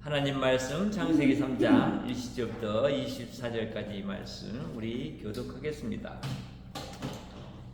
하나님 말씀 창세기 3장 1절부터 24절까지 말씀 우리 교독하겠습니다.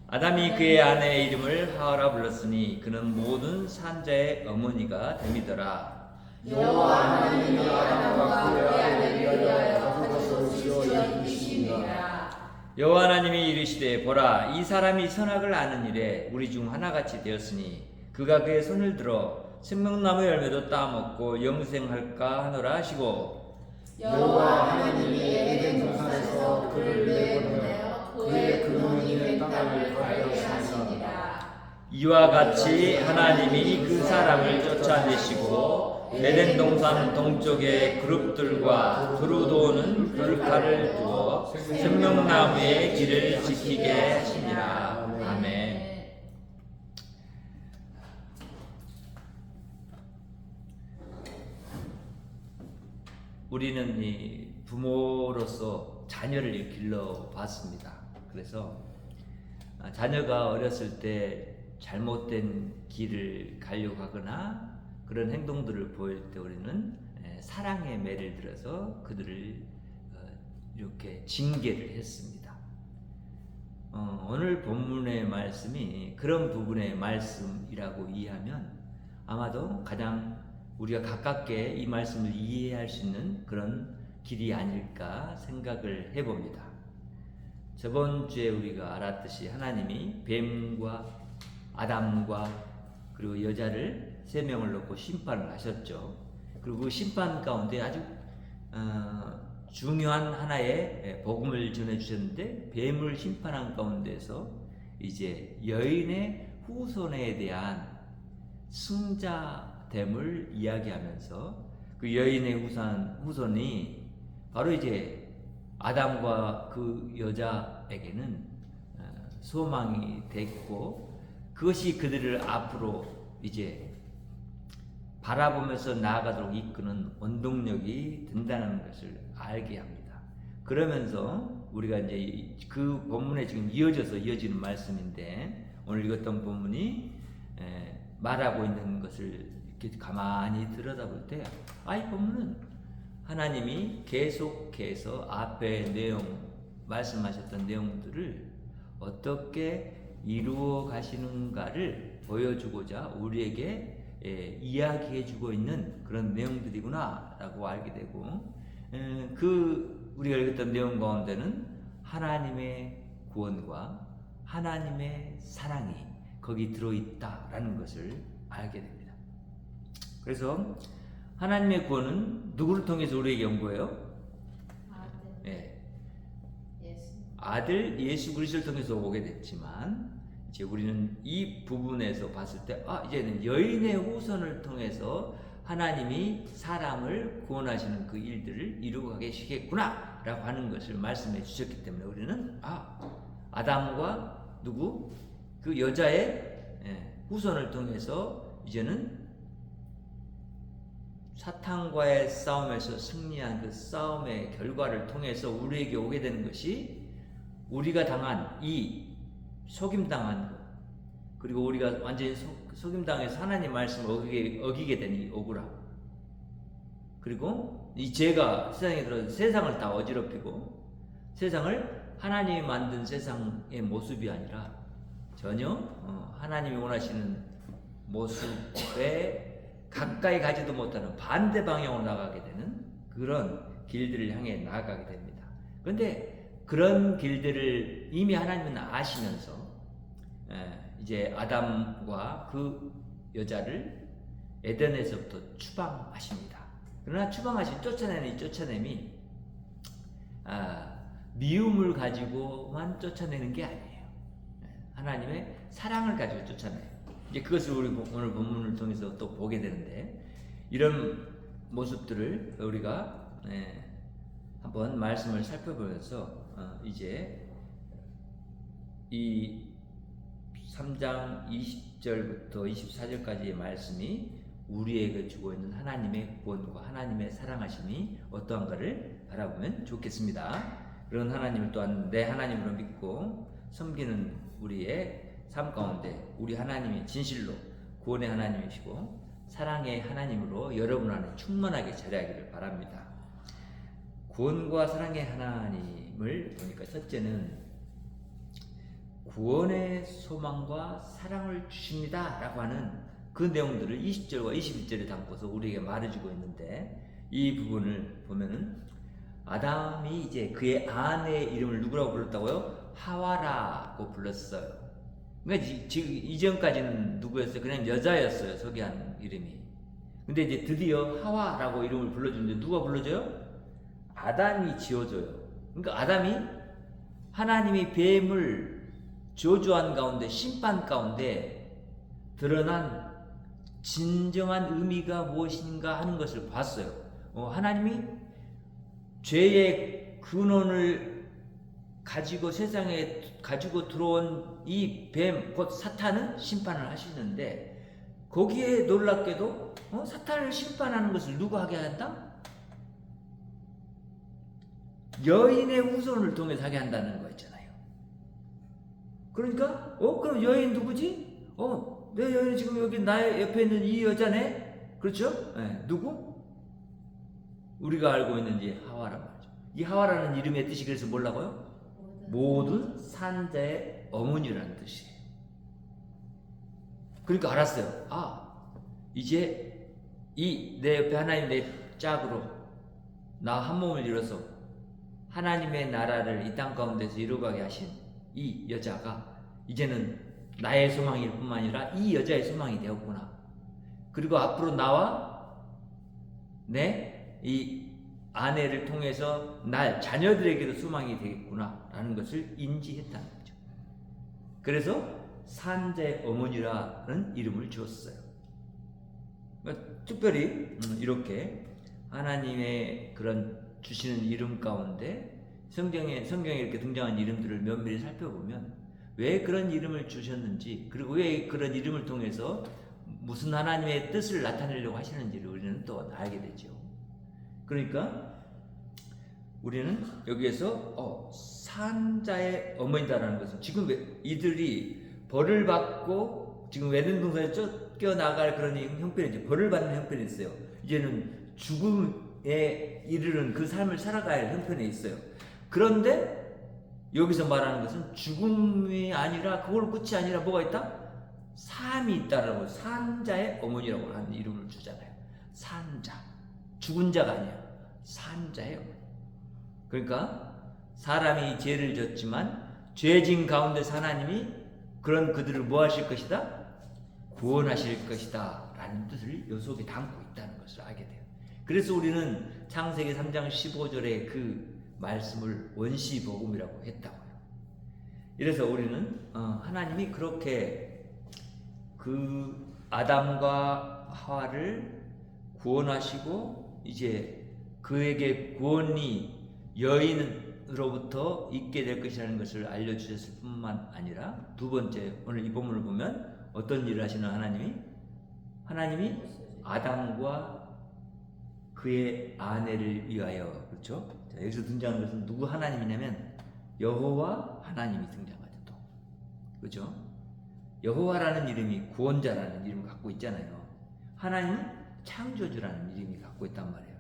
아담이 그의 아내의 이름을 하와라 불렀으니 그는 모든 산자의 어머니가 됨이더라. 여호와 하나님이 아담과 그의 아내를 위하여 가지고 지어 이르시니라. 여호와 하나님이 이르시되 보라 이 사람이 선악을 아는 일에 우리 중 하나같이 되었으니 그가 그의 손을 들어 생명나무 열매도 따먹고 영생할까 하노라 하시고 여호와 하나님이 에덴 동산에서 그를 내보내어 그의 근원이 된 땅을 가게 하시니라. 이와 같이 하나님이 그 사람을 쫓아내시고 에덴 동산 동쪽의 그룹들과 두루도 오는 들칼을 두어 생명나무의 길을 지키게 하시니라. 아멘. 우리는 이 부모로서 자녀를 길러 봤습니다. 그래서 자녀가 어렸을 때 잘못된 길을 가려고 하거나 그런 행동들을 보일 때 우리는 사랑의 매를 들어서 그들을 이렇게 징계를 했습니다. 오늘 본문의 말씀이 그런 부분의 말씀이라고 이해하면 아마도 가장 우리가 가깝게 이 말씀을 이해할 수 있는 그런 길이 아닐까 생각을 해봅니다. 저번 주에 우리가 알았듯이 하나님이 뱀과 아담과 그리고 여자를 세 명을 놓고 심판을 하셨죠. 그리고 그 심판 가운데 아주 중요한 하나의 복음을 전해주셨는데 뱀을 심판한 가운데서 이제 여인의 후손에 대한 승자됨을 이야기하면서 그 여인의 후손이 바로 이제 아담과 그 여자에게는 소망이 됐고 그것이 그들을 앞으로 이제 바라보면서 나아가도록 이끄는 원동력이 된다는 것을 알게 합니다. 그러면서 우리가 이제 그 본문에 지금 이어지는 말씀인데 오늘 읽었던 본문이 말하고 있는 것을 이렇게 가만히 들여다볼 때 이 본문은 하나님이 계속해서 앞에 말씀하셨던 내용들을 어떻게 이루어 가시는가를 보여주고자 우리에게 이야기해주고 있는 그런 내용들이구나 라고 알게 되고 그 우리가 읽었던 내용 가운데는 하나님의 구원과 하나님의 사랑이 거기 들어있다라는 것을 알게 됩니다. 그래서 하나님의 구원은 누구를 통해서 우리에게 온 거예요? 아들 예수 그리스도를 통해서 오게 됐지만 이제 우리는 이 부분에서 봤을 때 이제는 여인의 후손을 통해서 하나님이 사람을 구원하시는 그 일들을 이루고 가시겠구나 라고 하는 것을 말씀해 주셨기 때문에 우리는 아담과 누구? 그 여자의 후손을 통해서 이제는 사탄과의 싸움에서 승리한 그 싸움의 결과를 통해서 우리에게 오게 되는 것이 우리가 당한 이 속임당한 것 그리고 우리가 완전히 속임당해서 하나님 말씀을 어기게 된 이 억울함 그리고 이 죄가 세상에 들어서 세상을 다 어지럽히고 세상을 하나님이 만든 세상의 모습이 아니라 전혀 하나님이 원하시는 모습에 가까이 가지도 못하는 반대 방향으로 나가게 되는 그런 길들을 향해 나아가게 됩니다. 그런데 그런 길들을 이미 하나님은 아시면서 이제 아담과 그 여자를 에덴에서부터 추방하십니다. 그러나 추방하신 쫓아내는 이 쫓아냄이 미움을 가지고만 쫓아내는 게 아니에요. 하나님의 사랑을 가지고 쫓아내요. 이제 그것을 우리 오늘 본문을 통해서 또 보게 되는데, 이런 모습들을 우리가 한번 말씀을 살펴보면서 이제 이 3장 20절부터 24절까지의 말씀이 우리에게 주고 있는 하나님의 구원과 하나님의 사랑하심이 어떠한가를 바라보면 좋겠습니다. 그런 하나님을 또한 내 하나님으로 믿고 섬기는 우리의 삶 가운데 우리 하나님이 진실로 구원의 하나님이시고 사랑의 하나님으로 여러분 안에 충만하게 자리하기를 바랍니다. 구원과 사랑의 하나님을 보니까 첫째는 구원의 소망과 사랑을 주십니다 라고 하는 그 내용들을 20절과 21절에 담고서 우리에게 말해주고 있는데, 이 부분을 보면은 아담이 이제 그의 아내의 이름을 누구라고 불렀다고요? 하와라고 불렀어요. 그러니까 지금 이전까지는 누구였어요? 그냥 여자였어요, 소개한 이름이. 근데 이제 드디어 하와라고 이름을 불러주는데 누가 불러줘요? 아담이 지어줘요. 그러니까 아담이 하나님이 뱀을 저주한 가운데, 심판 가운데 드러난 진정한 의미가 무엇인가 하는 것을 봤어요. 하나님이 죄의 근원을 가지고 세상에 가지고 들어온 이 뱀, 곧 사탄은 심판을 하시는데, 거기에 놀랍게도 사탄을 심판하는 것을 누가 하게 한다? 여인의 후손을 통해서 하게 한다는 거 있잖아요. 그러니까 그럼 여인 누구지? 내 여인은 지금 여기 나의 옆에 있는 이 여자네? 그렇죠? 네. 누구? 우리가 알고 있는 이 하와란 말이죠. 이 하와라는 이름의 뜻이 그래서 뭐라고요? 모든 산자의 어머니라는 뜻이에요. 그러니까 알았어요. 이제 이 내 옆에 하나님 내 짝으로 나 한 몸을 이뤄서 하나님의 나라를 이 땅 가운데서 이루어가게 하신 이 여자가 이제는 나의 소망일 뿐만 아니라 이 여자의 소망이 되었구나. 그리고 앞으로 나와 내 이 아내를 통해서 날 자녀들에게도 소망이 되겠구나 라는 것을 인지했다는 거죠. 그래서 산자의 어머니라는 이름을 주었어요. 그러니까 특별히 이렇게 하나님의 그런 주시는 이름 가운데 성경에 이렇게 등장한 이름들을 면밀히 살펴보면 왜 그런 이름을 주셨는지, 그리고 왜 그런 이름을 통해서 무슨 하나님의 뜻을 나타내려고 하시는지를 우리는 또 알게 되죠. 그러니까 우리는 여기에서 산자의 어머니다라는 것은 지금 이들이 벌을 받고 지금 에덴 동산에 쫓겨나갈 그런 형편이죠. 벌을 받는 형편이 있어요. 이제는 죽음에 이르는 그 삶을 살아가야 할 형편에 있어요. 그런데 여기서 말하는 것은 죽음이 아니라, 그걸 끝이 아니라 뭐가 있다? 삶이 있다라고, 산자의 어머니라고 하는 이름을 주잖아요. 산자, 죽은 자가 아니야. 산자의 어머니. 그러니까 사람이 죄를 졌지만 죄진 가운데서 하나님이 그런 그들을 뭐 하실 것이다? 구원하실 것이다 라는 뜻을 요 속에 담고 있다는 것을 알게 돼요. 그래서 우리는 창세기 3장 15절에 그 말씀을 원시복음이라고 했다고요. 이래서 우리는 하나님이 그렇게 그 아담과 하와를 구원하시고 이제 그에게 구원이 여인으로부터 있게 될 것이라는 것을 알려주셨을 뿐만 아니라, 두 번째, 오늘 이 본문을 보면 어떤 일을 하시는 하나님이 아담과 그의 아내를 위하여, 그렇죠? 자, 여기서 등장하는 것은 누구 하나님이냐면 여호와 하나님이 등장하죠. 또 그렇죠? 여호와라는 이름이 구원자라는 이름을 갖고 있잖아요. 하나님은 창조주라는 이름이 갖고 있단 말이에요.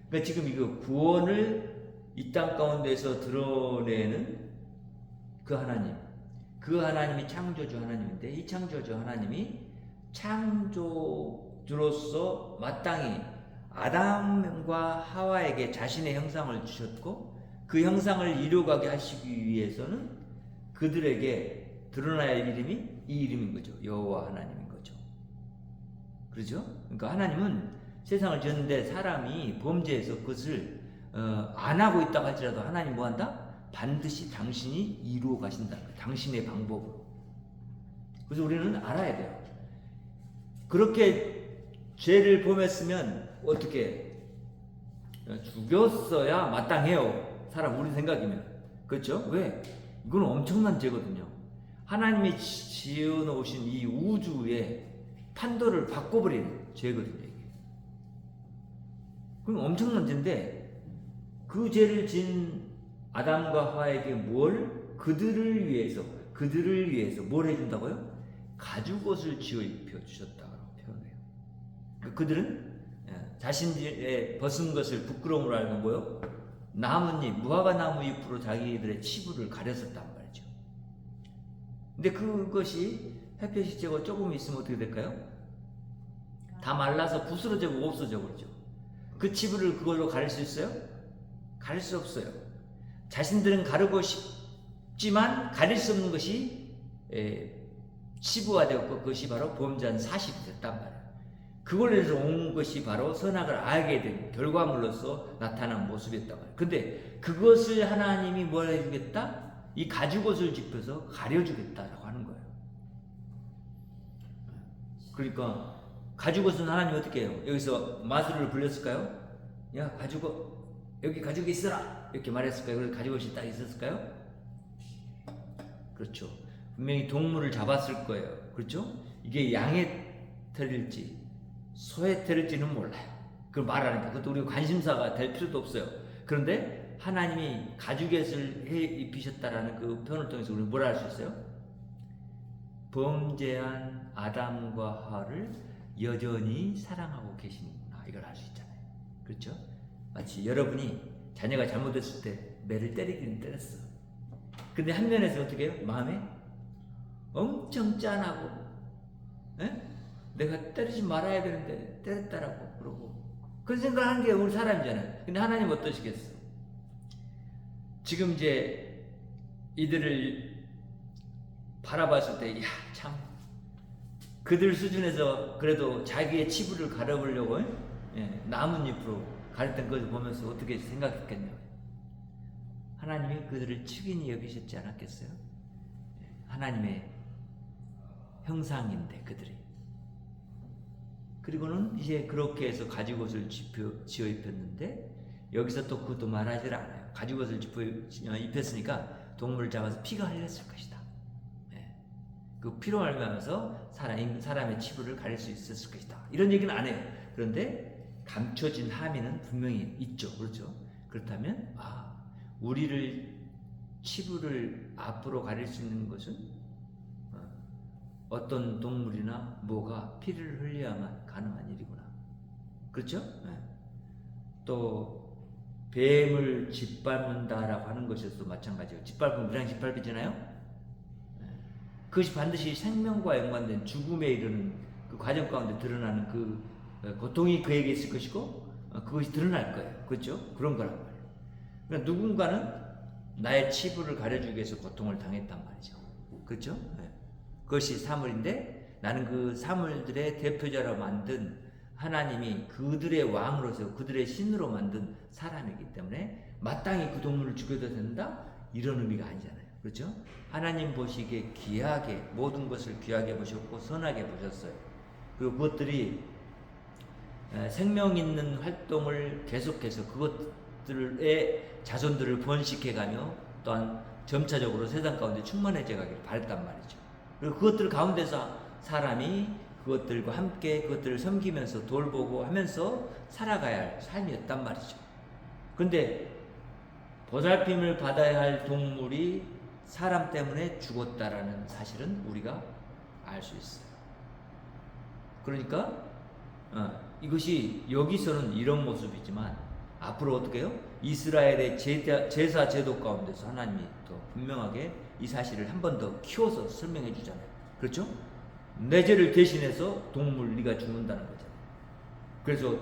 그러니까 지금 이거 구원을 이 땅 가운데서 드러내는 그 하나님이 창조주 하나님인데, 이 창조주 하나님이 창조주로서 마땅히 아담과 하와에게 자신의 형상을 주셨고, 그 형상을 이루어가게 하시기 위해서는 그들에게 드러나야 할 이름이 이 이름인 거죠. 여호와 하나님인 거죠. 그렇죠? 그러니까 하나님은 세상을 지었는데 사람이 범죄해서 그것을 안 하고 있다고 할지라도 하나님 뭐 한다? 반드시 당신이 이루어 가신다는 거예요. 당신의 방법으로. 그래서 우리는 알아야 돼요. 그렇게 죄를 범했으면 어떻게 죽였어야 마땅해요. 사람 우리 생각이면. 그렇죠? 왜? 이건 엄청난 죄거든요. 하나님이 지어놓으신 이 우주의 판도를 바꿔버리는 죄거든요. 이게. 그럼 엄청난 죄인데 그 죄를 진 아담과 하와에게 그들을 위해서 뭘 해준다고요? 가죽옷을 지어 입혀 주셨다고 표현해요. 그들은 자신들의 벗은 것을 부끄러움으로 알고 뭐요? 나뭇잎, 무화과 나무 잎으로 자기들의 치부를 가렸었단 말이죠. 근데 그것이 햇볕이 쬐고 조금 있으면 어떻게 될까요? 다 말라서 부스러지고 없어져 버리죠. 그 치부를 그걸로 가릴 수 있어요? 가릴 수 없어요. 자신들은 가르고 싶지만 가릴 수 없는 것이 치부화되었고 그것이 바로 범죄한 사실이 됐단 말이에요. 그걸로 해서 온 것이 바로 선악을 알게 된 결과물로서 나타난 모습이었단 말이에요. 근데 그것을 하나님이 뭘 해주겠다? 이 가죽옷을 짚어서 가려주겠다라고 하는 거예요. 그러니까 가죽옷은 하나님 어떻게 해요? 여기서 마술을 불렸을까요? 야 가죽옷 여기 가죽이 있어라 이렇게 말했을까요? 그래서 가죽옷이 딱 있었을까요? 그렇죠. 분명히 동물을 잡았을 거예요. 그렇죠? 이게 양의 털일지 소의 털일지는 몰라요. 그걸 말하니까 그것도 우리 관심사가 될 필요도 없어요. 그런데 하나님이 가죽옷을 해 입히셨다라는 그 표현을 통해서 우리는 뭐라 할 수 있어요? 범죄한 아담과 하와를 여전히 사랑하고 계시는구나 이걸 알 수 있잖아요. 그렇죠? 마치 여러분이 자녀가 잘못했을 때 매를 때리기는 때렸어. 근데 한 면에서 어떻게 해요? 마음에 엄청 짠하고 내가 때리지 말아야 되는데 때렸다라고 그러고 그런 생각하는 게 우리 사람이잖아요. 근데 하나님 어떠시겠어? 지금 이제 이들을 바라봤을 때 야 참 그들 수준에서 그래도 자기의 치부를 가려보려고 나뭇잎으로 가렸던 것을 보면서 어떻게 생각했겠냐고요. 하나님이 그들을 측인히 여기셨지 않았겠어요? 하나님의 형상인데 그들이. 그리고는 이제 그렇게 해서 가죽옷을 지어 입혔는데 여기서 또 그것도 말하지 않아요. 가죽옷을 입혔으니까 동물을 잡아서 피가 흘렸을 것이다. 그 피로 말미암아서 사람의 치부를 가릴 수 있었을 것이다. 이런 얘기는 안 해요. 그런데 감춰진 함의는 분명히 있죠. 그렇죠? 그렇다면 우리를 치부를 앞으로 가릴 수 있는 것은 어떤 동물이나 뭐가 피를 흘려야만 가능한 일이구나. 그렇죠? 또 뱀을 짓밟는다라고 하는 것에서도 마찬가지예요. 짓밟으면 그냥 짓밟히잖아요. 그것이 반드시 생명과 연관된 죽음에 이르는 그 과정 가운데 드러나는 그 고통이 그에게 있을 것이고 그것이 드러날 거예요. 그렇죠? 그런 거란 말이에요. 그러니까 누군가는 나의 치부를 가려주기 위해서 고통을 당했단 말이죠. 그렇죠? 그것이 사물인데 나는 그 사물들의 대표자로 만든 하나님이 그들의 왕으로서 그들의 신으로 만든 사람이기 때문에 마땅히 그 동물을 죽여도 된다? 이런 의미가 아니잖아요. 그렇죠? 하나님 보시기에 귀하게 모든 것을 귀하게 보셨고 선하게 보셨어요. 그리고 그것들이 생명 있는 활동을 계속해서 그것들의 자손들을 번식해가며 또한 점차적으로 세상 가운데 충만해져 가기를 바랬단 말이죠. 그리고 그것들 가운데서 사람이 그것들과 함께 그것들을 섬기면서 돌보고 하면서 살아가야 할 삶이었단 말이죠. 그런데 보살핌을 받아야 할 동물이 사람 때문에 죽었다라는 사실은 우리가 알 수 있어요. 그러니까 이것이 여기서는 이런 모습이지만 앞으로 어떻게 해요? 이스라엘의 제사 제도 가운데서 하나님이 더 분명하게 이 사실을 한 번 더 키워서 설명해 주잖아요. 그렇죠? 내 죄를 대신해서 동물 네가 죽는다는 거잖아요. 그래서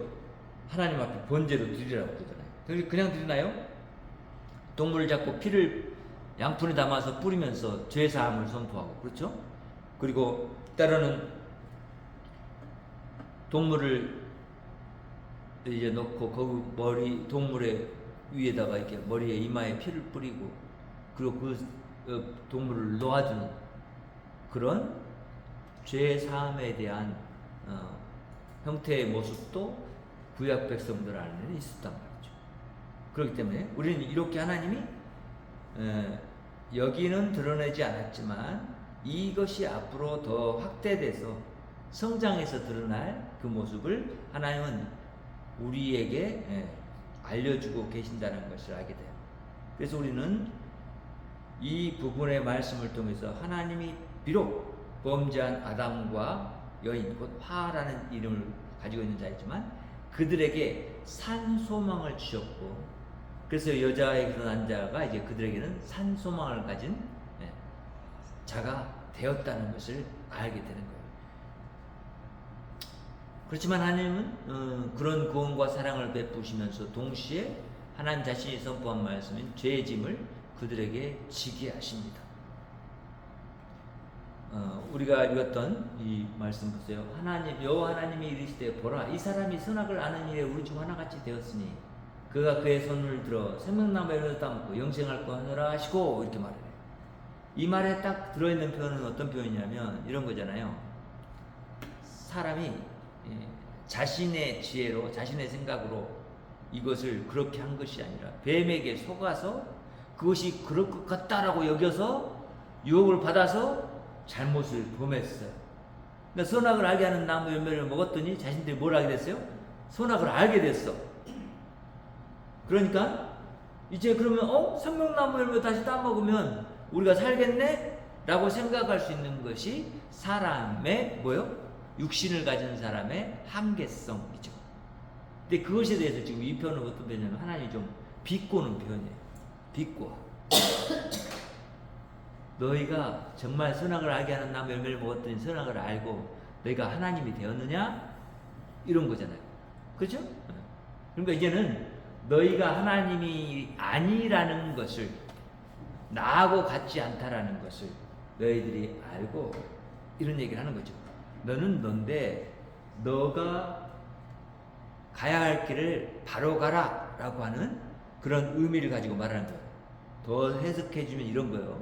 하나님 앞에 번제로 드리라고 그러잖아요. 그냥 드리나요? 동물을 잡고 피를 양푼에 담아서 뿌리면서 죄사함을 선포하고 그렇죠? 그리고 때로는 동물을 이제 놓고 거기 머리 동물의 위에다가 이렇게 머리에 이마에 피를 뿌리고 그리고 그 동물을 놓아주는 그런 죄 사함에 대한 형태의 모습도 구약 백성들 안에는 있었단 말이죠. 그렇기 때문에 우리는 이렇게 하나님이 여기는 드러내지 않았지만 이것이 앞으로 더 확대돼서 성장해서 드러날 그 모습을 하나님은 우리에게 알려주고 계신다는 것을 알게 돼요. 그래서 우리는 이 부분의 말씀을 통해서 하나님이 비록 범죄한 아담과 여인, 곧 화라는 이름을 가지고 있는 자이지만 그들에게 산 소망을 주셨고, 그래서 여자의 그 남자가 이제 그들에게는 산 소망을 가진 자가 되었다는 것을 알게 되는 거예요. 그렇지만 하나님은 그런 구원과 사랑을 베푸시면서 동시에 하나님 자신이 선포한 말씀인 죄의 짐을 그들에게 지게 하십니다. 우리가 읽었던 이 말씀 보세요. 여호와 하나님이 이르시되 보라, 이 사람이 선악을 아는 일에 우리 중 하나같이 되었으니 그가 그의 손을 들어 생명나무에 따먹고 영생할 거 하느라 하시고, 이렇게 말해요. 이 말에 딱 들어있는 표현은 어떤 표현이냐면 이런 거잖아요. 사람이 자신의 지혜로, 자신의 생각으로 이것을 그렇게 한 것이 아니라 뱀에게 속아서 그것이 그럴 것 같다라고 여겨서 유혹을 받아서 잘못을 범했어요. 그러니까 선악을 알게 하는 나무 열매를 먹었더니 자신들이 뭘 하게 됐어요? 선악을 알게 됐어. 그러니까 이제 그러면 생명나무 열매 다시 따먹으면 우리가 살겠네? 라고 생각할 수 있는 것이 사람의 육신을 가진 사람의 한계성이죠. 근데 그것에 대해서 지금 이 표현은 어떤 표현이냐면 하나님이 좀 비꼬는 표현이에요. 비꼬아. 너희가 정말 선악을 알게 하는 나무 열매를 먹었더니 선악을 알고 너희가 하나님이 되었느냐? 이런 거잖아요. 그렇죠? 그러니까 이제는 너희가 하나님이 아니라는 것을, 나하고 같지 않다라는 것을 너희들이 알고 이런 얘기를 하는 거죠. 너는 넌데 너가 가야 할 길을 바로 가라 라고 하는 그런 의미를 가지고 말하는 거예요. 더 해석해 주면 이런 거예요.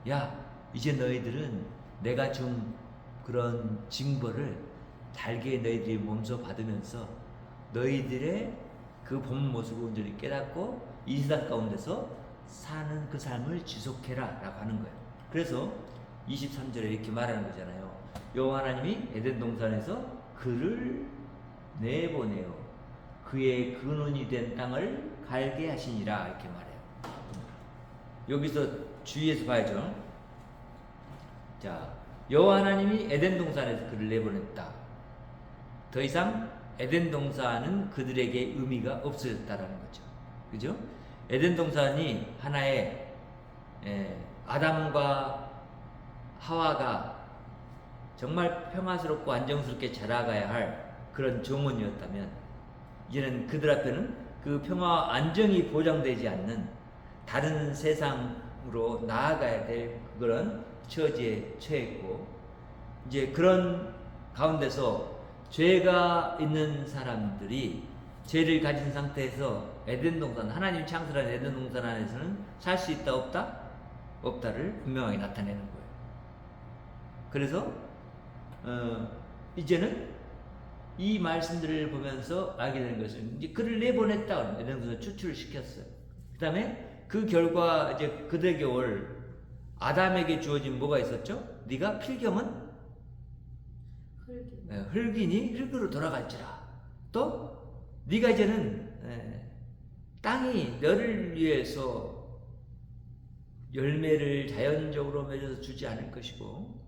야, 이제 너희들은 내가 준 그런 징벌을 달게 너희들이 몸소 받으면서 너희들의 그 본 모습을 온전히 깨닫고 이 세상 가운데서 사는 그 삶을 지속해라 라고 하는 거예요. 그래서 23절에 이렇게 말하는 거잖아요. 여호와 하나님이 에덴 동산에서 그를 내보내어 그의 근원이 된 땅을 갈게 하시니라, 이렇게 말해요. 여기서 주의해서 봐야죠. 자, 여호와 하나님이 에덴 동산에서 그를 내보냈다. 더 이상 에덴 동산은 그들에게 의미가 없어졌다라는 거죠. 그죠? 에덴 동산이 하나의 아담과 하와가 정말 평화스럽고 안정스럽게 자라가야 할 그런 정원이었다면, 이제는 그들 앞에는 그 평화와 안정이 보장되지 않는 다른 세상으로 나아가야 될 그런 처지에 처했고, 이제 그런 가운데서 죄가 있는 사람들이 죄를 가진 상태에서 에덴 동산, 하나님 창설한 에덴 동산 안에서는 살 수 있다 없다? 없다를 분명하게 나타내는 거예요. 그래서 이제는 이 말씀들을 보면서 알게 되는 것은, 이제 그를 내보냈다, 에덴 동산에서 추출을 시켰어요. 그 다음에 그 결과 이제 그들에게 올 아담에게 주어진 뭐가 있었죠? 네가 필경은 흙이니 흙으로 돌아갈지라. 또 네가 이제는 땅이 너를 위해서 열매를 자연적으로 맺어서 주지 않을 것이고,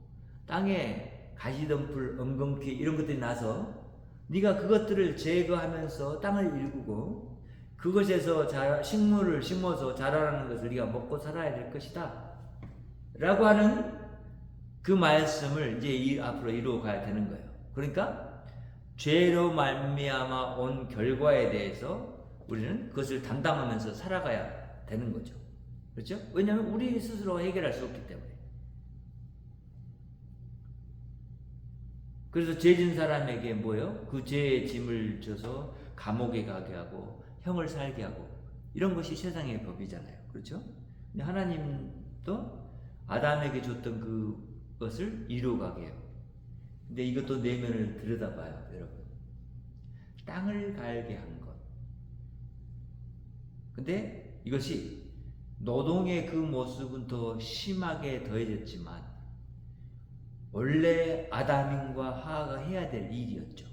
땅에 가시덤불, 엉겅퀴 이런 것들이 나서 네가 그것들을 제거하면서 땅을 일구고 그것에서 식물을 심어서 자라나는 것을 네가 먹고 살아야 될 것이다 라고 하는 그 말씀을 이제 앞으로 이루어 가야 되는 거예요. 그러니까 죄로 말미암아 온 결과에 대해서 우리는 그것을 담당하면서 살아가야 되는 거죠. 그렇죠? 왜냐하면 우리 스스로 해결할 수 없기 때문에. 그래서 죄진 사람에게 뭐예요? 그 죄의 짐을 져서 감옥에 가게 하고 형을 살게 하고 이런 것이 세상의 법이잖아요. 그렇죠? 근데 하나님도 아담에게 줬던 그것을 이루어가게 해요. 근데 이것도 내면을 들여다봐요, 여러분. 땅을 갈게 한 것. 근데 이것이 노동의 그 모습은 더 심하게 더해졌지만 원래 아담인과 하와가 해야 될 일이었죠.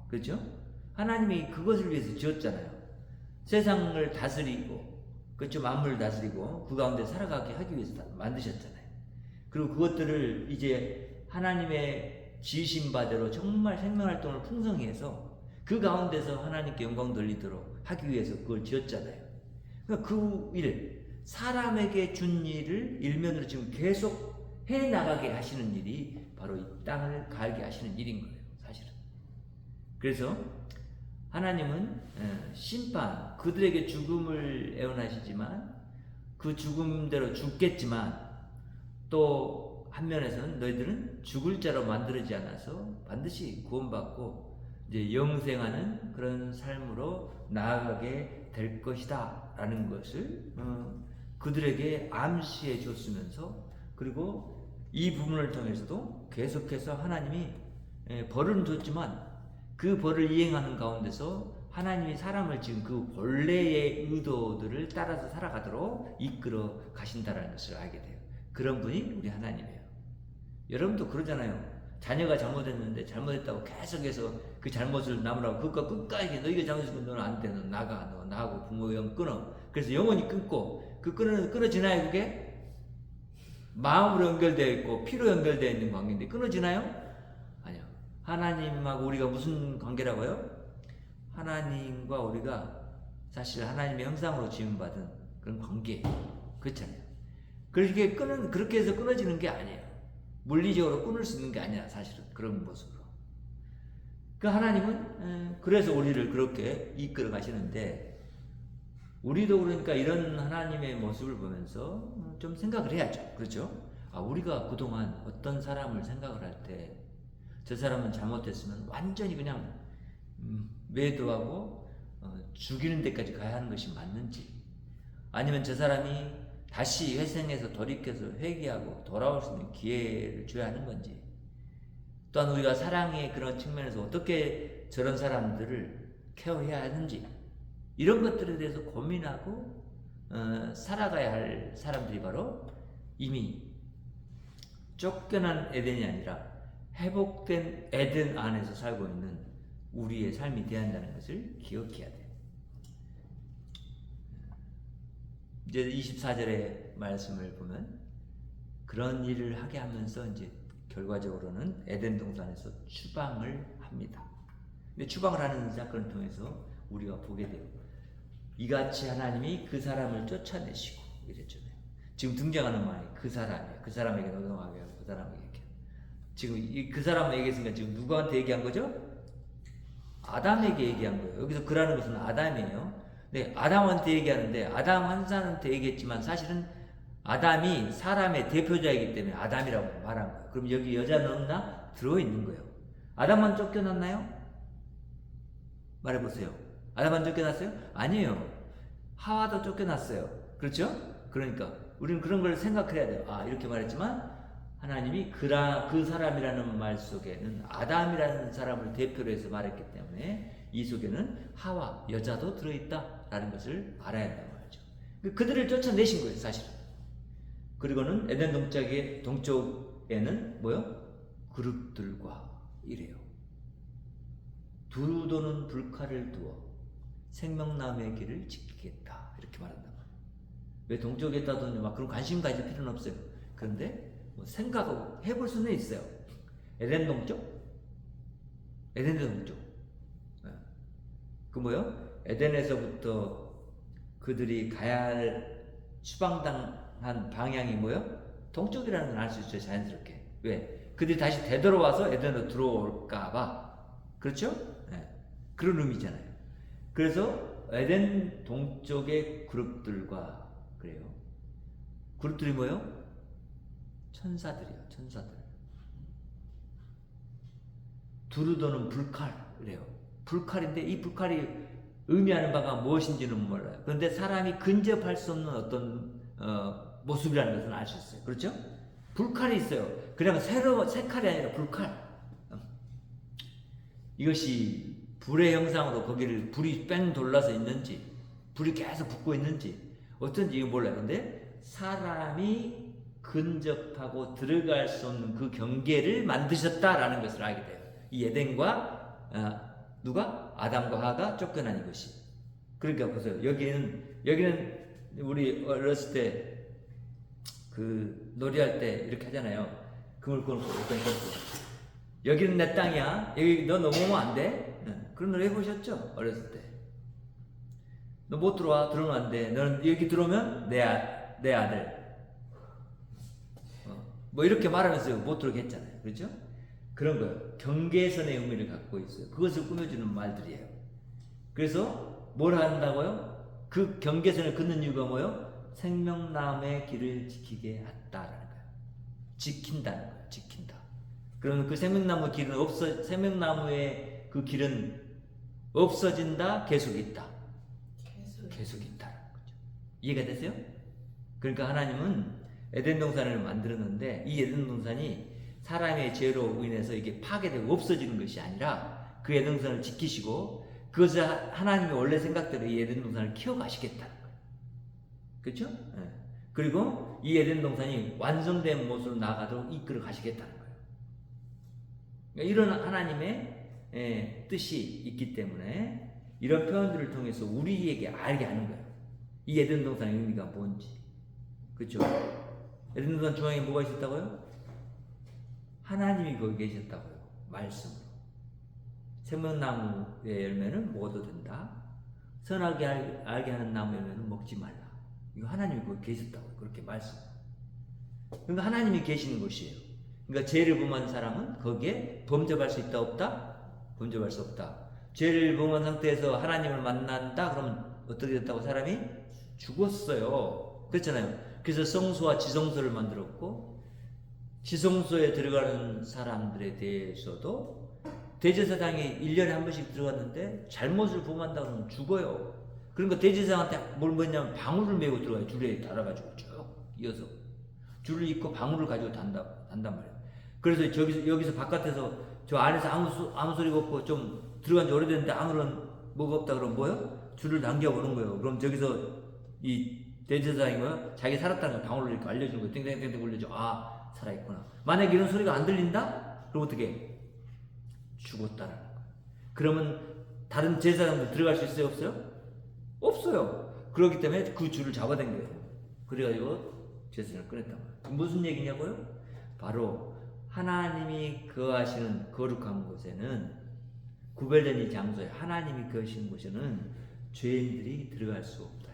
그렇죠? 하나님이 그것을 위해서 지었잖아요. 세상을 다스리고, 그렇죠? 만물을 다스리고 그 가운데 살아가게 하기 위해서 만드셨잖아요. 그리고 그것들을 이제 하나님의 지으신 바대로 정말 생명활동을 풍성히 해서 그 가운데서 하나님께 영광 돌리도록 하기 위해서 그걸 지었잖아요. 그러니까 그 일, 사람에게 준 일을 일면으로 지금 계속 해 나가게 하시는 일이 바로 이 땅을 갈게 하시는 일인 거예요, 사실은. 그래서 하나님은 심판, 그들에게 죽음을 애원하시지만 그 죽음대로 죽겠지만 또 한면에서는 너희들은 죽을 자로 만들어지지 않아서 반드시 구원받고 이제 영생하는 그런 삶으로 나아가게 될 것이다 라는 것을 그들에게 암시해 줬으면서, 그리고 이 부분을 통해서도 계속해서 하나님이 벌은 줬지만 그 벌을 이행하는 가운데서 하나님이 사람을 지금 그 본래의 의도들을 따라서 살아가도록 이끌어 가신다는 것을 알게 돼요. 그런 분이 우리 하나님이에요. 여러분도 그러잖아요. 자녀가 잘못했는데 잘못했다고 계속해서 그 잘못을 남으라고 그것과 끝까지 너희가 잘못했으면 너는 안 돼, 너 나가, 너 나하고 부모의 영 끊어. 그래서 영원히 끊고 그 끊어지나요? 그게 마음으로 연결되어 있고 피로 연결되어 있는 관계인데 끊어지나요? 아니요. 하나님하고 우리가 무슨 관계라고요? 하나님과 우리가 사실 하나님의 형상으로 지음받은 그런 관계예요. 그렇잖아요. 그렇게 해서 끊어지는 게 아니에요. 물리적으로 끊을 수 있는 게 아니야, 사실은. 그런 모습으로. 그 하나님은 그래서 우리를 그렇게 이끌어 가시는데, 우리도 그러니까 이런 하나님의 모습을 보면서 좀 생각을 해야죠. 그렇죠? 우리가 그동안 어떤 사람을 생각을 할 때 저 사람은 잘못했으면 완전히 그냥 매도하고 죽이는 데까지 가야 하는 것이 맞는지, 아니면 저 사람이 다시 회생해서 돌이켜서 회개하고 돌아올 수 있는 기회를 줘야 하는 건지, 또한 우리가 사랑의 그런 측면에서 어떻게 저런 사람들을 케어해야 하는지, 이런 것들에 대해서 고민하고 살아가야 할 사람들이 바로 이미 쫓겨난 에덴이 아니라 회복된 에덴 안에서 살고 있는 우리의 삶이 되어야 한다는 것을 기억해야 돼요. 이제 24절의 말씀을 보면 그런 일을 하게 하면서 이제 결과적으로는 에덴 동산에서 추방을 합니다. 근데 추방을 하는 사건을 통해서 우리가 보게 돼요. 이같이 하나님이 그 사람을 쫓아내시고 이랬잖아요. 지금 등장하는 말이 그 사람이에요. 그 사람에게 노동하게 하고 그 사람에게 이렇게. 지금 그 사람에게 얘기했으니까 지금 누구한테 얘기한 거죠? 아담에게 얘기한 거예요. 여기서 그라는 것은 아담이에요. 네, 아담한테 얘기하는데 아담 한 사람한테 얘기했지만 사실은 아담이 사람의 대표자이기 때문에 아담이라고 말한 거예요. 그럼 여기 여자는 없나? 들어있는 거예요. 아담만 쫓겨났나요? 말해보세요. 아담만 쫓겨났어요? 아니에요. 하와도 쫓겨났어요. 그렇죠? 그러니까 우리는 그런 걸 생각해야 돼요. 이렇게 말했지만 하나님이 그 사람이라는 말 속에는 아담이라는 사람을 대표로 해서 말했기 때문에 이 속에는 하와, 여자도 들어있다라는 것을 알아야 한다고 말이죠. 그들을 쫓아내신 거예요, 사실은. 그리고는 에덴 동쪽에는 뭐요? 그룹들과 이래요. 두루 도는 불칼을 두어 생명나무의 길을 지키겠다, 이렇게 말한단 말이에요. 왜 동쪽에다 두냐, 막 그런 관심 가질 필요는 없어요. 그런데 뭐 생각하고 해볼 수는 있어요. 에덴 동쪽? 에덴 동쪽. 그 뭐요? 에덴에서부터 그들이 가야 할 추방당한 방향이 뭐요? 동쪽이라는 걸 알 수 있어요, 자연스럽게. 왜? 그들이 다시 되돌아와서 에덴으로 들어올까봐. 그렇죠? 네. 그런 의미잖아요. 그래서 에덴 동쪽의 그룹들과 그래요. 그룹들이 뭐요? 천사들이요, 천사들. 두루 도는 불칼, 그래요. 불칼인데 이 불칼이 의미하는 바가 무엇인지는 몰라요. 그런데 사람이 근접할 수 없는 어떤 모습이라는 것은 알 수 있어요. 그렇죠? 불칼이 있어요. 그냥 새 칼이 아니라 불칼. 이것이 불의 형상으로 거기를 불이 뺑 돌라서 있는지, 불이 계속 붙고 있는지 어쩐지 이거 몰라요. 근데 사람이 근접하고 들어갈 수 없는 그 경계를 만드셨다라는 것을 알게 돼요. 이 에덴과 누가? 아담과 하가 쫓겨난 이것이. 그러니까 보세요. 여기는 우리 어렸을 때 그 놀이할 때 이렇게 하잖아요. 그물 끊고 어떤 거. 여기는 내 땅이야. 여기 너 넘어오면 안 돼. 그런 노래 해보셨죠? 어렸을 때. 너 못 들어오면 안 돼. 너는 여기 들어오면 내 아들. 뭐 이렇게 말하면서 못 들어오게 했잖아요. 그렇죠? 그런 거예요. 경계선의 의미를 갖고 있어요. 그것을 꾸며주는 말들이에요. 그래서 뭘 한다고요? 그 경계선을 긋는 이유가 뭐예요? 생명나무의 길을 지키게 했다라는 거예요. 지킨다는 거예요. 지킨다. 그러면 그 생명나무의 그 길은 없어진다, 계속 있다. 계속 있다는 거죠. 이해가 되세요? 그러니까 하나님은 에덴 동산을 만들었는데 이 에덴 동산이 사람의 죄로 인해서 이게 파괴되고 없어지는 것이 아니라 그 에덴 동산을 지키시고 그것을 하나님이 원래 생각대로 이 에덴 동산을 키워가시겠다는 거예요. 그렇죠? 네. 그리고 이 에덴 동산이 완성된 모습으로 나아가도록 이끌어 가시겠다는 거예요. 그러니까 이런 하나님의 뜻이 있기 때문에 이런 표현들을 통해서 우리에게 알게 하는 거예요. 이 에덴 동산의 의미가 뭔지. 그렇죠? 에덴 동산 중앙에 뭐가 있었다고요? 하나님이 거기 계셨다고요. 말씀으로. 생명나무의 열매는 먹어도 된다. 선하게 알게 하는 나무 열매는 먹지 말라. 이거 하나님이 거기 계셨다고요. 그렇게 말씀. 그러니까 하나님이 계시는 곳이에요. 그러니까 죄를 범한 사람은 거기에 범접할 수 있다 없다? 범접할 수 없다. 죄를 범한 상태에서 하나님을 만난다? 그러면 어떻게 됐다고? 사람이 죽었어요. 그렇잖아요. 그래서 성소와 지성소를 만들었고 지성소에 들어가는 사람들에 대해서도 대제사장이 1년에 한 번씩 들어갔는데 잘못을 범한다 그러면 죽어요. 그러니까 대제사장한테 뭘 뭐냐면 방울을 메고 들어가요. 줄에 달아가지고 쭉 이어서 줄을 잇고 방울을 가지고 단단 말이에요. 그래서 여기서 바깥에서 저 안에서 아무 소리가 없고 좀 들어간 지 오래됐는데 아무런 뭐가 없다 그러면 뭐요? 줄을 당겨보는 거예요. 그럼 저기서 이 대제사장이 뭐요? 자기 살았다는 걸 방울로 이렇게 알려주는 거예요. 땡땡땡땡 올려줘. 아, 살아있구나. 만약에 이런 소리가 안 들린다? 그럼 어떻게? 죽었다라는 거예요. 그러면 다른 제사장들 들어갈 수 있어요? 없어요? 없어요. 그렇기 때문에 그 줄을 잡아당겨요. 그래가지고 제사장을 꺼냈단 말이에요. 무슨 얘기냐고요? 바로 하나님이 거하시는 거룩한 곳에는 구별된 이 장소에 하나님이 거하시는 곳에는 죄인들이 들어갈 수 없다.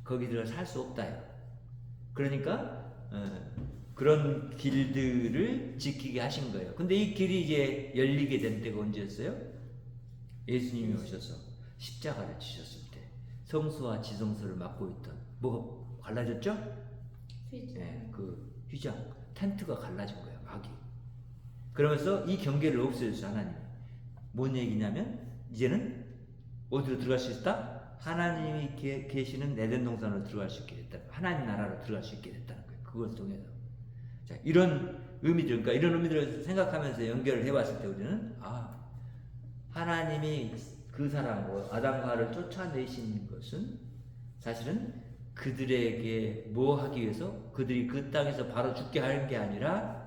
거기 들어가 살 수 없다. 그러니까 그런 길들을 지키게 하신 거예요. 근데 이 길이 이제 열리게 된 때가 언제였어요? 예수님이 오셔서 십자가를 지셨을 때 성소와 지성소를 맡고 있던 뭐가 갈라졌죠? 네, 그 휘장, 텐트가 갈라진 거예요. 막이. 그러면서 이 경계를 없애줬어요. 하나님. 뭔 얘기냐면 이제는 어디로 들어갈 수 있다? 하나님이 계시는 에덴 동산으로 들어갈 수 있게 됐다. 하나님 나라로 들어갈 수 있게 됐다는 거예요. 그걸 통해서. 자, 이런 의미들, 그러니까 이런 의미들을 생각하면서 연결을 해봤을 때 우리는 하나님이 그 사람, 아담과 하와를 쫓아내신 것은 사실은 그들에게 뭐 하기 위해서 그들이 그 땅에서 바로 죽게 하는 게 아니라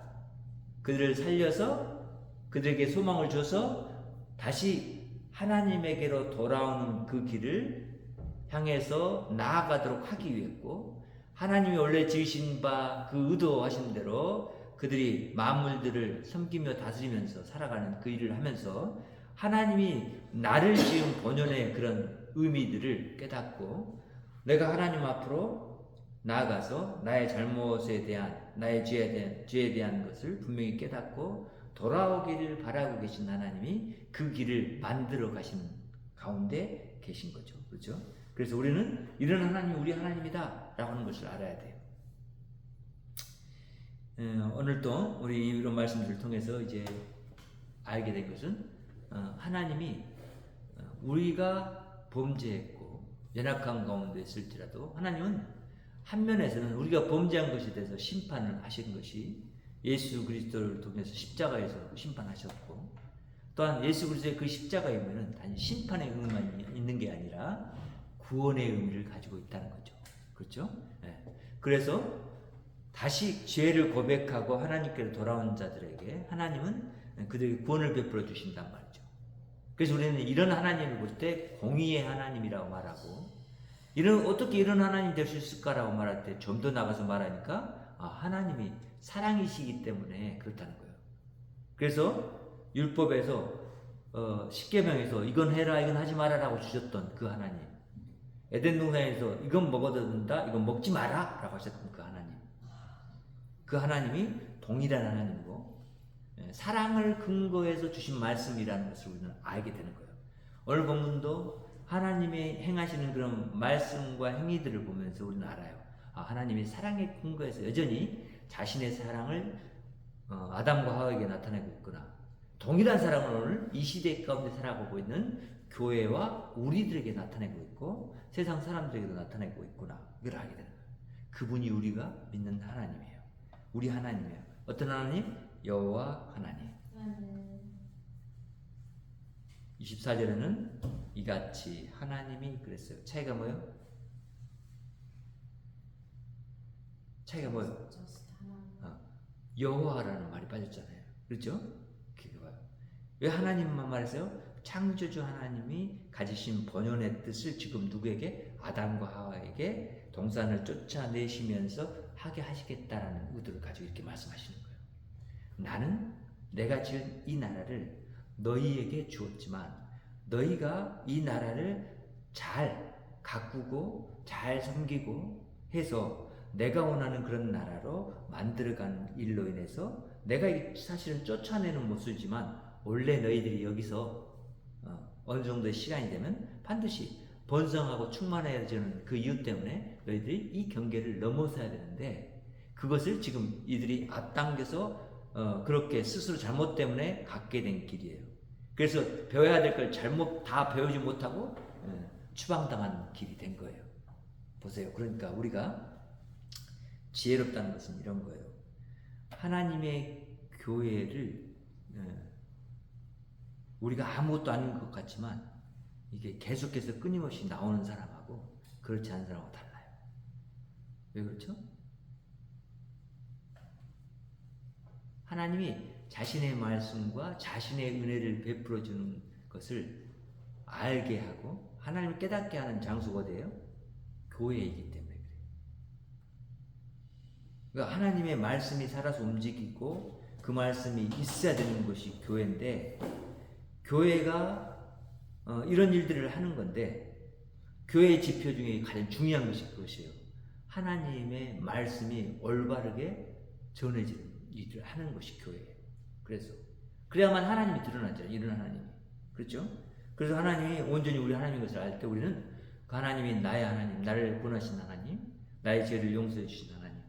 그들을 살려서 그들에게 소망을 줘서 다시 하나님에게로 돌아오는 그 길을 향해서 나아가도록 하기 위했고 하나님이 원래 지으신 바 그 의도하신 대로 그들이 만물들을 섬기며 다스리면서 살아가는 그 일을 하면서 하나님이 나를 지은 본연의 그런 의미들을 깨닫고 내가 하나님 앞으로 나아가서 나의 잘못에 대한 나의 죄에 대한 것을 분명히 깨닫고 돌아오기를 바라고 계신 하나님이 그 길을 만들어 가시는 가운데 계신 거죠. 그렇죠? 그래서 우리는 이런 하나님이 우리 하나님이다 라고 하는 것을 알아야 돼요. 오늘 또 우리 이런 말씀들을 통해서 이제 알게 된 것은 하나님이 우리가 범죄했고 연약한 가운데 있을지라도 하나님은 한 면에서는 우리가 범죄한 것에 대해서 심판을 하신 것이 예수 그리스도를 통해서 십자가에서 심판하셨고, 또한 예수 그리스도의 그 십자가의 의미는 단지 심판의 의미만 있는 게 아니라 구원의 의미를 가지고 있다는 거죠. 그렇죠? 네. 그래서 다시 죄를 고백하고 하나님께로 돌아온 자들에게 하나님은 그들에게 구원을 베풀어 주신단 말이죠. 그래서 우리는 이런 하나님을 볼 때 공의의 하나님이라고 말하고, 어떻게 이런 하나님 될 수 있을까라고 말할 때 좀 더 나가서 말하니까 하나님이 사랑이시기 때문에 그렇다는 거예요. 그래서 율법에서 십계명에서 이건 해라 이건 하지 말아라고 주셨던 그 하나님, 에덴 동산에서 이건 먹어도 된다 이건 먹지 마라 라고 하셨던 그 하나님이 동일한 하나님이고 사랑을 근거해서 주신 말씀이라는 것을 우리는 알게 되는 거예요. 오늘 본문도 하나님의 행하시는 그런 말씀과 행위들을 보면서 우리는 알아요. 하나님이 사랑의 근거에서 여전히 자신의 사랑을 아담과 하와에게 나타내고 있구나. 동일한 사랑을 오늘 이 시대 가운데 살아가고 있는 교회와 우리들에게 나타내고 있고 세상 사람들에게도 나타내고 있구나. 이걸 알게 되는 거예요. 그분이 우리가 믿는 하나님이에요. 우리 하나님이에요. 어떤 하나님? 여호와 하나님. 24절에는 이같이 하나님이 그랬어요. 차이가 뭐예요? 차이가 뭐예요? 여호와라는 말이 빠졌잖아요. 그렇죠? 그게 봐요. 왜 하나님만 말했어요? 창조주 하나님이 가지신 본연의 뜻을 지금 누구에게? 아담과 하와에게 동산을 쫓아내시면서 하게 하시겠다라는 의도를 가지고 이렇게 말씀하시는 거예요. 나는 내가 지은 이 나라를 너희에게 주었지만 너희가 이 나라를 잘 가꾸고 잘 섬기고 해서 내가 원하는 그런 나라로 만들어가는 일로 인해서 내가 사실은 쫓아내는 모습이지만 원래 너희들이 여기서 어느 정도의 시간이 되면 반드시 번성하고 충만해지는 그 이유 때문에 너희들이 이 경계를 넘어서야 되는데 그것을 지금 이들이 앞당겨서 그렇게 스스로 잘못 때문에 갖게 된 길이에요. 그래서 배워야 될 걸 잘못 다 배우지 못하고 추방당한 길이 된 거예요. 보세요. 그러니까 우리가 지혜롭다는 것은 이런 거예요. 하나님의 교회를 우리가 아무것도 아닌 것 같지만 이게 계속해서 끊임없이 나오는 사람하고 그렇지 않은 사람하고 달라요. 왜 그렇죠? 하나님이 자신의 말씀과 자신의 은혜를 베풀어 주는 것을 알게 하고 하나님을 깨닫게 하는 장소가 어디예요? 교회이기 때문에 그래요. 그러니까 하나님의 말씀이 살아서 움직이고 그 말씀이 있어야 되는 것이 교회인데 교회가 이런 일들을 하는 건데 교회의 지표 중에 가장 중요한 것이 그것이에요. 하나님의 말씀이 올바르게 전해지는 일을 하는 것이 교회예요. 그래서 그래야만 하나님이 드러나죠. 이런 하나님이. 그렇죠? 그래서 하나님이 온전히 우리 하나님인 것을 알 때 우리는 그 하나님이 나의 하나님, 나를 구원하신 하나님, 나의 죄를 용서해 주신 하나님,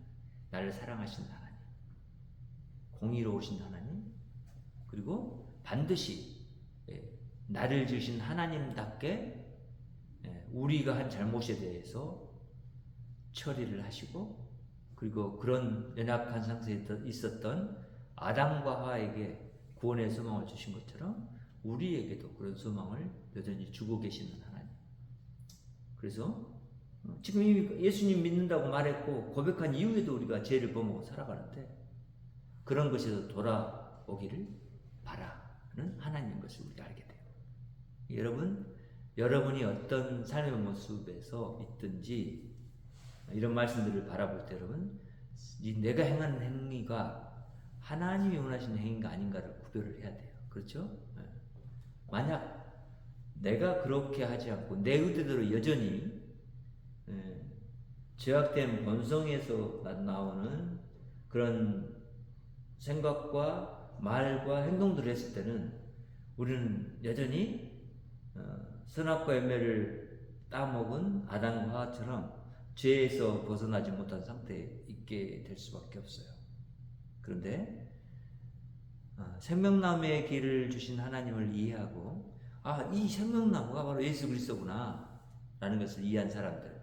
나를 사랑하신 하나님, 공의로우신 하나님, 그리고 반드시 나를 지으신 하나님답게 우리가 한 잘못에 대해서 처리를 하시고 그리고 그런 연약한 상태에 있었던 아담과 하와에게 구원의 소망을 주신 것처럼 우리에게도 그런 소망을 여전히 주고 계시는 하나님. 그래서 지금 이미 예수님 믿는다고 말했고 고백한 이후에도 우리가 죄를 범하고 살아가는데 그런 것에서 돌아오기를 바라는 하나님인 것을 우리가 알게 돼요. 여러분이 어떤 삶의 모습에서 있든지 이런 말씀들을 바라볼 때 여러분 내가 행하는 행위가 하나님이 원하시는 행위가 아닌가를 구별을 해야 돼요. 그렇죠? 만약 내가 그렇게 하지 않고 내 의도대로 여전히 죄악된 본성에서 나오는 그런 생각과 말과 행동들을 했을 때는 우리는 여전히 선악과 열매를 따먹은 아담과 하와처럼 죄에서 벗어나지 못한 상태에 있게 될 수밖에 없어요. 그런데 생명나무의 길을 주신 하나님을 이해하고 아, 이 생명나무가 바로 예수 그리스도구나 라는 것을 이해한 사람들.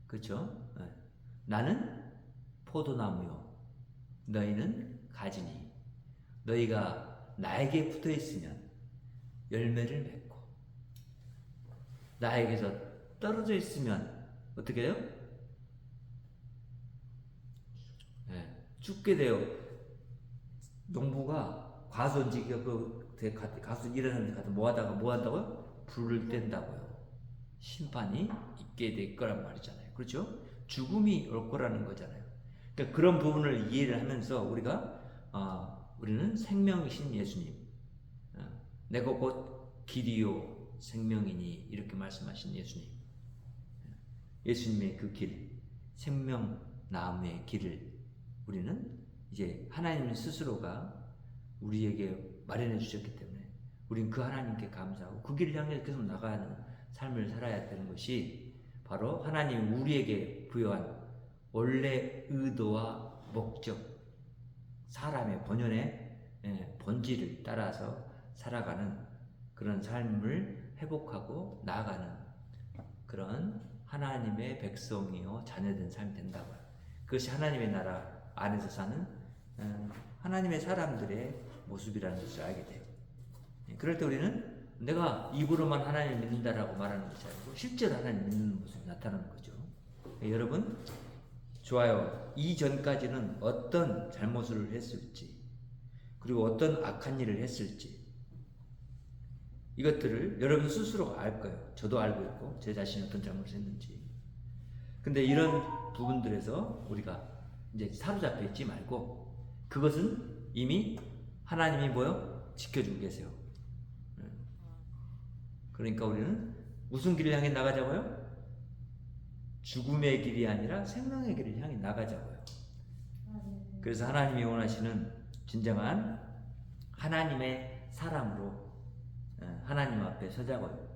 그렇죠? 네. 나는 포도나무요, 너희는 가지니 너희가 나에게 붙어 있으면 열매를 맺고 나에게서 떨어져 있으면 어떻게 해요? 네. 죽게 돼요. 농부가 과수원지기가 가수 일하는데 가서 뭐 한다고요? 불을 뗀다고요. 심판이 있게 될 거란 말이잖아요. 그렇죠? 죽음이 올 거라는 거잖아요. 그러니까 그런 부분을 이해를 하면서 우리는 생명이신 예수님, 내가 곧 길이요 생명이니 이렇게 말씀하신 예수님, 예수님의 그 길, 생명나무의 길을 우리는 이제 하나님 스스로가 우리에게 마련해 주셨기 때문에 우리는 그 하나님께 감사하고 그 길을 향해 계속 나가는 삶을 살아야 되는 것이 바로 하나님 우리에게 부여한 원래 의도와 목적, 사람의 본연의 본질을 따라서 살아가는 그런 삶을 회복하고 나아가는 그런 하나님의 백성이요 자녀된 삶이 된다고요. 그것이 하나님의 나라 안에서 사는 하나님의 사람들의 모습이라는 것을 알게 돼요. 그럴 때 우리는 내가 입으로만 하나님을 믿는다라고 말하는 것이 아니고 실제로 하나님 믿는 모습이 나타나는 거죠. 여러분 좋아요. 이전까지는 어떤 잘못을 했을지 그리고 어떤 악한 일을 했을지 이것들을 여러분 스스로가 알 거예요. 저도 알고 있고 제 자신이 어떤 잘못을 했는지. 근데 이런 부분들에서 우리가 이제 사로잡혀 있지 말고 그것은 이미 하나님이 뭐요? 지켜주고 계세요. 그러니까 우리는 무슨 길을 향해 나가자고요? 죽음의 길이 아니라 생명의 길을 향해 나가자고요. 그래서 하나님이 원하시는 진정한 하나님의 사람으로 하나님 앞에 서자고요.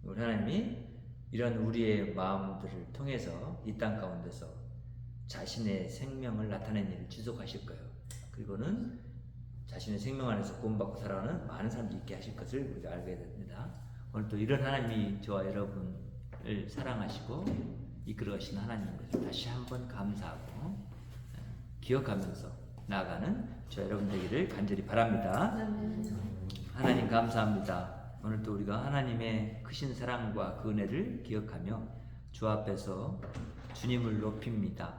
우리 하나님이 이런 우리의 마음들을 통해서 이 땅 가운데서 자신의 생명을 나타내는 일을 지속하실 거예요. 그리고는 자신의 생명 안에서 구원받고 살아가는 많은 사람들이 있게 하실 것을 우리가 알게 됩니다. 오늘 또 이런 하나님이 저와 여러분을 사랑하시고 이끌어가신 하나님인 것을 다시 한번 감사하고 기억하면서 나아가는 저 여러분 되기를 간절히 바랍니다. 하나님 감사합니다. 오늘 또 우리가 하나님의 크신 사랑과 그 은혜를 기억하며 주 앞에서 주님을 높입니다.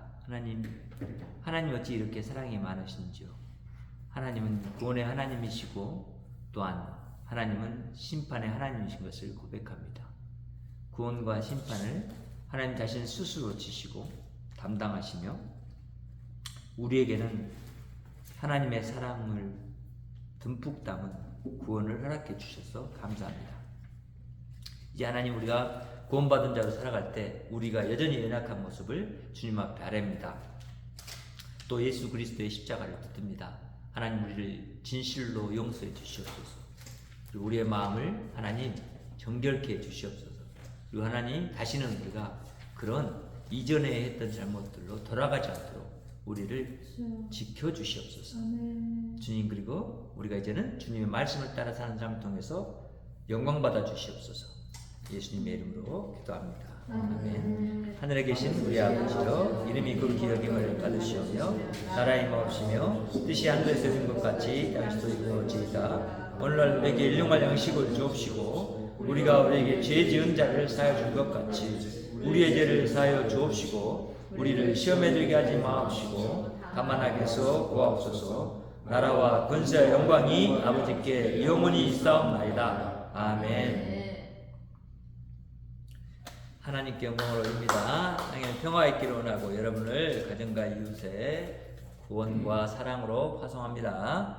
하나님 어찌 이렇게 사랑이 많으신지요. 하나님은 구원의 하나님이시고 또한 하나님은 심판의 하나님이신 것을 고백합니다. 구원과 심판을 하나님 자신 스스로 지시고 담당하시며 우리에게는 하나님의 사랑을 듬뿍 담은 구원을 허락해 주셔서 감사합니다. 이제 하나님 우리가 구원받은 자로 살아갈 때 우리가 여전히 연약한 모습을 주님 앞에 아뢰입니다. 또 예수 그리스도의 십자가를 붙듭니다. 하나님 우리를 진실로 용서해 주시옵소서. 그리고 우리의 마음을 하나님 정결케 해 주시옵소서. 그리고 하나님 다시는 우리가 그런 이전에 했던 잘못들로 돌아가지 않도록 우리를 지켜주시옵소서. 주님 그리고 우리가 이제는 주님의 말씀을 따라 사는 삶을 통해서 영광받아 주시옵소서. 예수님의 이름으로 기도합니다. 아멘. 하늘에 계신 우리 아버지여 이름이 거룩히 여김을 받으시오며 나라의 마옵시며 뜻이 하늘에서 이룬 것 같이 땅에서도 이루어지이다. 오늘날 우리에게 일용할 양식을 주옵시고 우리가 우리에게 죄 지은 자를 사하여 준 것 같이 우리의 죄를 사하여 주옵시고 우리를 시험에 들게 하지 마옵시고 다만 악에서 구하옵소서. 나라와 권세와 영광이 아버지께 영원히 있사옵나이다. 아멘. 하나님께 영광을 올립니다. 땅에 평화 있기를 원하고 여러분을 가정과 이웃의 구원과 사랑으로 파송합니다.